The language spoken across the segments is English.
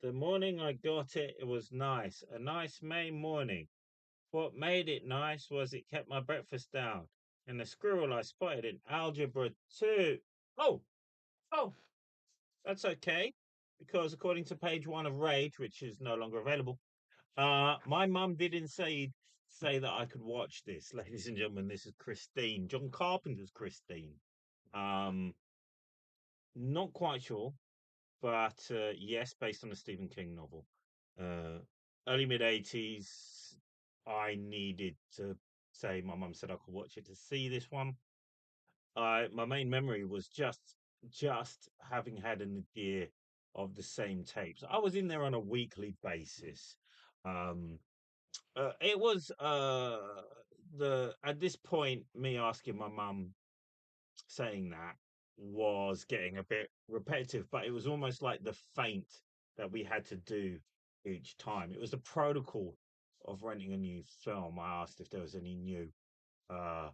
The morning I got it, it was nice. A nice May morning. What made it nice was it kept my breakfast down. And the squirrel I spotted in algebra 2. Oh, oh, that's okay. Because according to page 1 of Rage, which is no longer available, my mum didn't say that I could watch this. Ladies and gentlemen, this is Christine, John Carpenter's Christine. Um, Not quite sure, but yes, based on a Stephen King novel. Uh, Early mid 80s, I needed to say my mum said I could watch it to see this one. My main memory was just having had an idea of the same tapes. I was in there on a weekly basis. Um, it was the at this point me asking my mum saying that was getting a bit repetitive, but it was almost like the feint that we had to do each time. It was the protocol of renting a new film. I asked if there was any new uh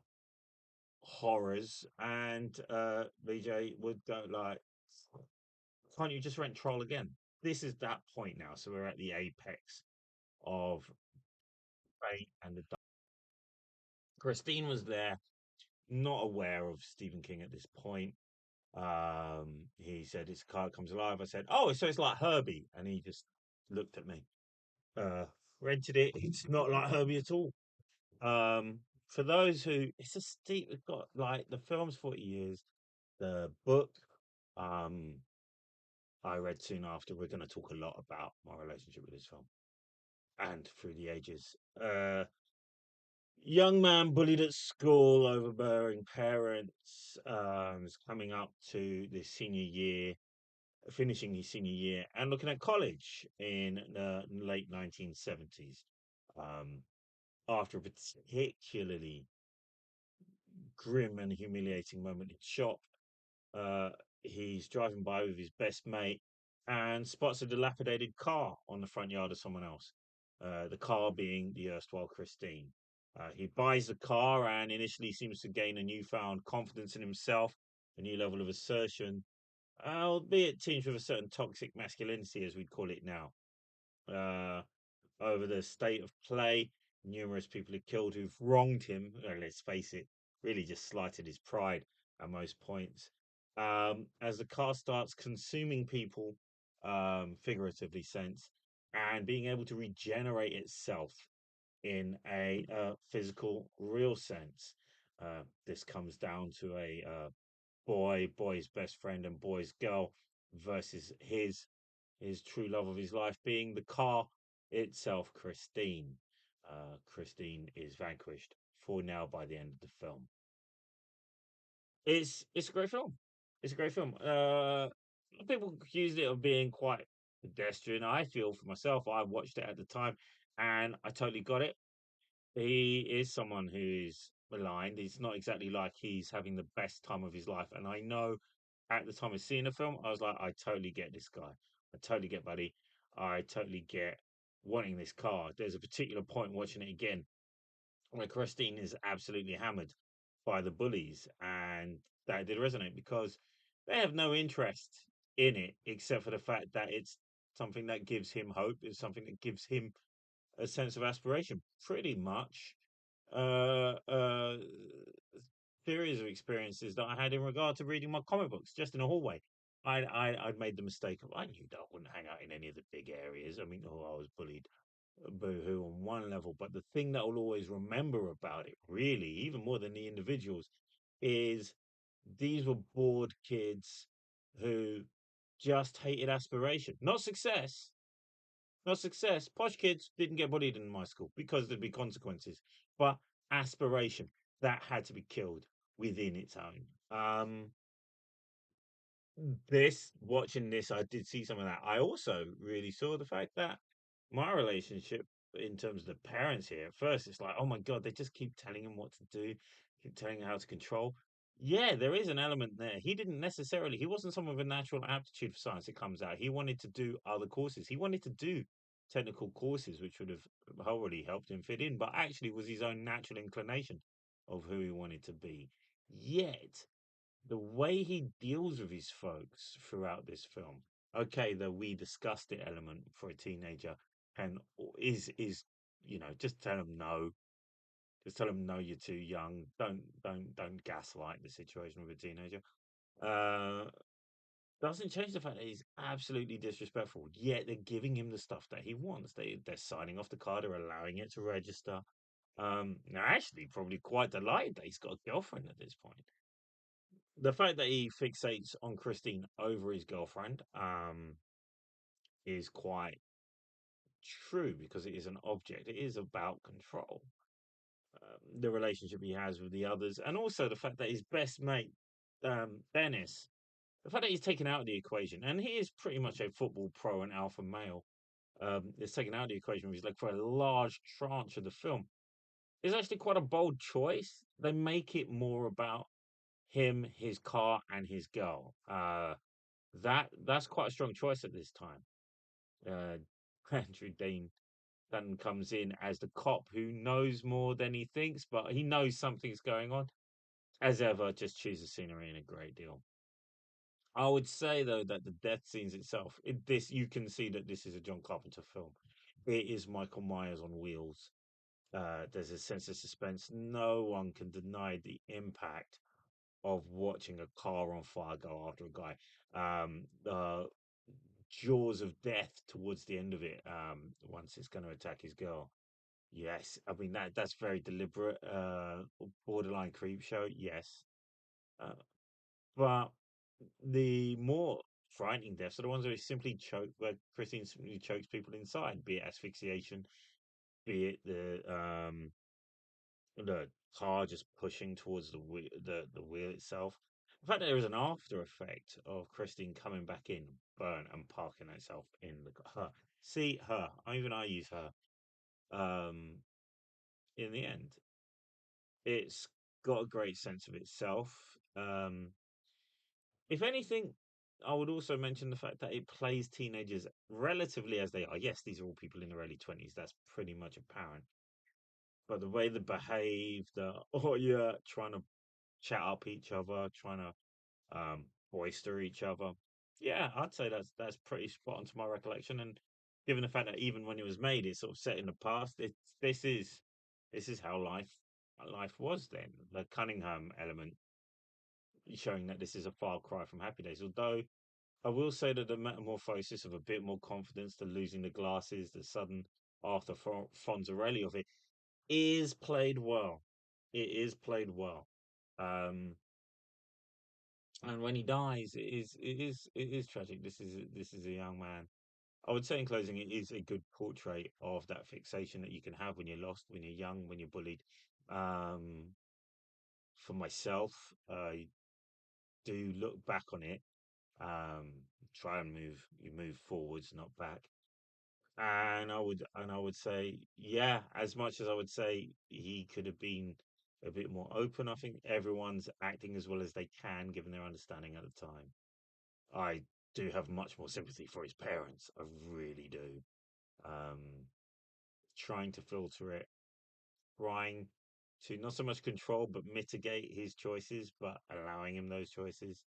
horrors, and VJ would go like, can't you just rent Troll again? This is that point now, so we're at the apex of fate and the dark. Christine was there, not aware of Stephen King at this point. He said his car comes alive. I said, "Oh, so it's like Herbie," and he just looked at me. Uh, Rented it. It's not like Herbie at all. For those who, it's a steep. It's got like the film's 40 years. The book, um, I read soon after. We're going to talk a lot about my relationship with this film and through the ages. Young man bullied at school, overbearing parents. Is coming up to the senior year, finishing his senior year and looking at college in the late 1970s. Um, After a particularly grim and humiliating moment in shop, uh, he's driving by with his best mate and spots a dilapidated car on the front yard of someone else. The car being the erstwhile Christine. He buys the car and initially seems to gain a newfound confidence in himself, a new level of assertion, albeit tinged with a certain toxic masculinity, as we'd call it now. Uh, Over the state of play, numerous people are killed who've wronged him. Let's face it, really just slighted his pride at most points. As the car starts consuming people, figuratively sense, and being able to regenerate itself in a physical, real sense. This comes down to a boy's best friend, and boy's girl versus his true love of his life being the car itself, Christine. Christine is vanquished for now by the end of the film. It's a great film. It's a great film. People accused it of being quite pedestrian. I feel for myself, I watched it at the time and I totally got it. He is someone who is maligned. It's not exactly like he's having the best time of his life. And I know at the time of seeing the film, I was like, I totally get this guy. I totally get Buddy. I totally get wanting this car. There's a particular point watching it again where Christine is absolutely hammered by the bullies. And that did resonate because they have no interest in it except for the fact that it's something that gives him hope. It's something that gives him a sense of aspiration. Pretty much uh, uh, series of experiences that I had in regard to reading my comic books just in a hallway. I'd made the mistake of I knew that I wouldn't hang out in any of the big areas. I mean, I was bullied, boohoo on one level, but the thing that I'll always remember about it, really, even more than the individuals, is these were bored kids who just hated aspiration, not success, not success. Posh kids didn't get bullied in my school because there'd be consequences, but aspiration that had to be killed within its own. This watching this, I did see some of that. I also really saw the fact that my relationship in terms of the parents here at first, it's like, oh my god, they just keep telling him what to do, keep telling him how to control. Yeah, there is an element there. He didn't necessarily, he wasn't someone with a natural aptitude for science. It comes out. He wanted to do other courses. He wanted to do technical courses, which would have wholly helped him fit in, but actually was his own natural inclination of who he wanted to be. Yet the way he deals with his folks throughout this film. Okay, the we discussed it element for a teenager can is just tell them no. Just tell them no, you're too young. Don't gaslight the situation with a teenager. Uh, doesn't change the fact that he's absolutely disrespectful. Yet they're giving him the stuff that he wants. They're signing off the card, they're allowing it to register. Now actually probably quite delighted that he's got a girlfriend at this point. The fact that he fixates on Christine over his girlfriend, is quite true because it is an object. It is about control. The relationship he has with the others, and also the fact that his best mate, Dennis, the fact that he's taken out of the equation, and he is pretty much a football pro and alpha male, is taken out of the equation with his like for a large tranche of the film. Is actually quite a bold choice. They make it more about him, his car, and his girl. That's quite a strong choice at this time. Uh, Andrew Dean then comes in as the cop who knows more than he thinks, but he knows something's going on. As ever, just chooses scenery in a great deal. I would say though that the death scenes itself, this you can see that this is a John Carpenter film. It is Michael Myers on wheels. There's a sense of suspense. No one can deny the impact of watching a car on fire go after a guy. The jaws of death towards the end of it. Once it's going to attack his girl. Yes, I mean that's very deliberate. Borderline creep show. Yes, uh, but the more frightening deaths are the ones where he simply choke, where Christine simply chokes people inside, be it asphyxiation, be it the car just pushing towards the wheel itself. In fact, there is an after effect of Christine coming back in, burn, and parking herself in the her. See her. Even I use her. In the end, it's got a great sense of itself. If anything, I would also mention the fact that it plays teenagers relatively as they are. Yes, these are all people in their early 20s. That's pretty much apparent. But the way they behave, oh yeah, trying to chat up each other, trying to boister each other. Yeah, I'd say that's pretty spot on to my recollection. And given the fact that even when it was made, it's sort of set in the past. This is this is how life was then. The Cunningham element showing that this is a far cry from Happy Days. Although I will say that the metamorphosis of a bit more confidence, the losing the glasses, the sudden Arthur Fonzarelli of it is played well. It is played well. Um, and when he dies, it is tragic. This is a young man. I would say in closing, it is a good portrait of that fixation that you can have when you're lost, when you're young, when you're bullied. Um, for myself, I do look back on it. Um, try and move forwards, not back. And I would say, yeah, as much as I would say he could have been a bit more open, I think everyone's acting as well as they can given their understanding at the time. I do have much more sympathy for his parents. I really do. Um, trying to filter it, trying to not so much control but mitigate his choices, but allowing him those choices.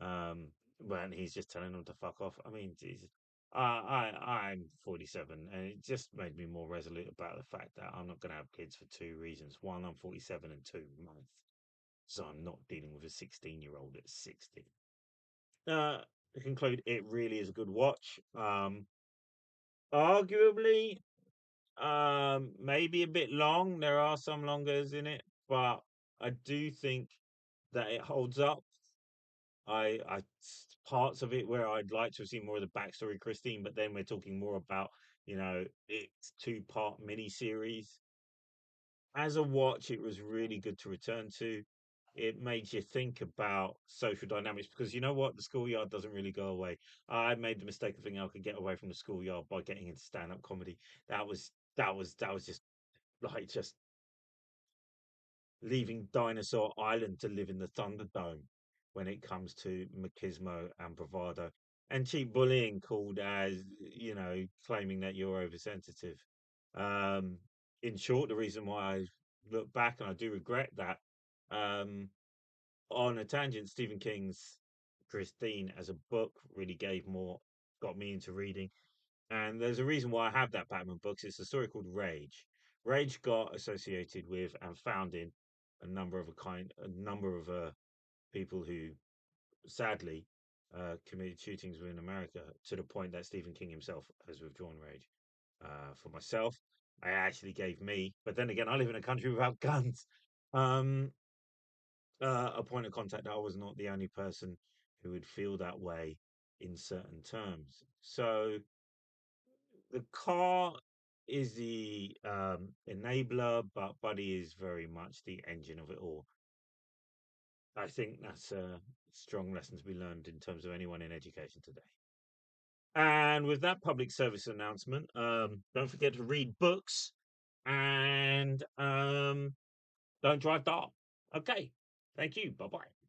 Um, when he's just telling them to fuck off. I mean, Jesus. I'm 47, and it just made me more resolute about the fact that I'm not going to have kids for two reasons. One, I'm 47, and two, math. So I'm not dealing with a 16-year-old at 60. To conclude, it really is a good watch. Arguably, maybe a bit long. There are some longers in it, but I do think that it holds up. Parts of it where I'd like to have seen more of the backstory of Christine, but then we're talking more about, it's two-part mini series. As a watch, it was really good to return to. It made you think about social dynamics because you know what? The schoolyard doesn't really go away. I made the mistake of thinking I could get away from the schoolyard by getting into stand-up comedy. That was just leaving Dinosaur Island to live in the Thunderdome when it comes to machismo and bravado and cheap bullying called as, claiming that you're oversensitive. Um, in short, the reason why I look back and I do regret that, um, on a tangent, Stephen King's Christine as a book really gave more got me into reading. And there's a reason why I have that Batman books. It's a story called Rage. Rage got associated with and found in a number of people who sadly committed shootings within America to the point that Stephen King himself has withdrawn Rage. For myself, I actually gave me, but then again, I live in a country without guns. Um, a point of contact that I was not the only person who would feel that way in certain terms. So the car is the enabler, but Buddy is very much the engine of it all. I think that's a strong lesson to be learned in terms of anyone in education today. And with that public service announcement, don't forget to read books and don't drive dark. Okay. Thank you. Bye bye.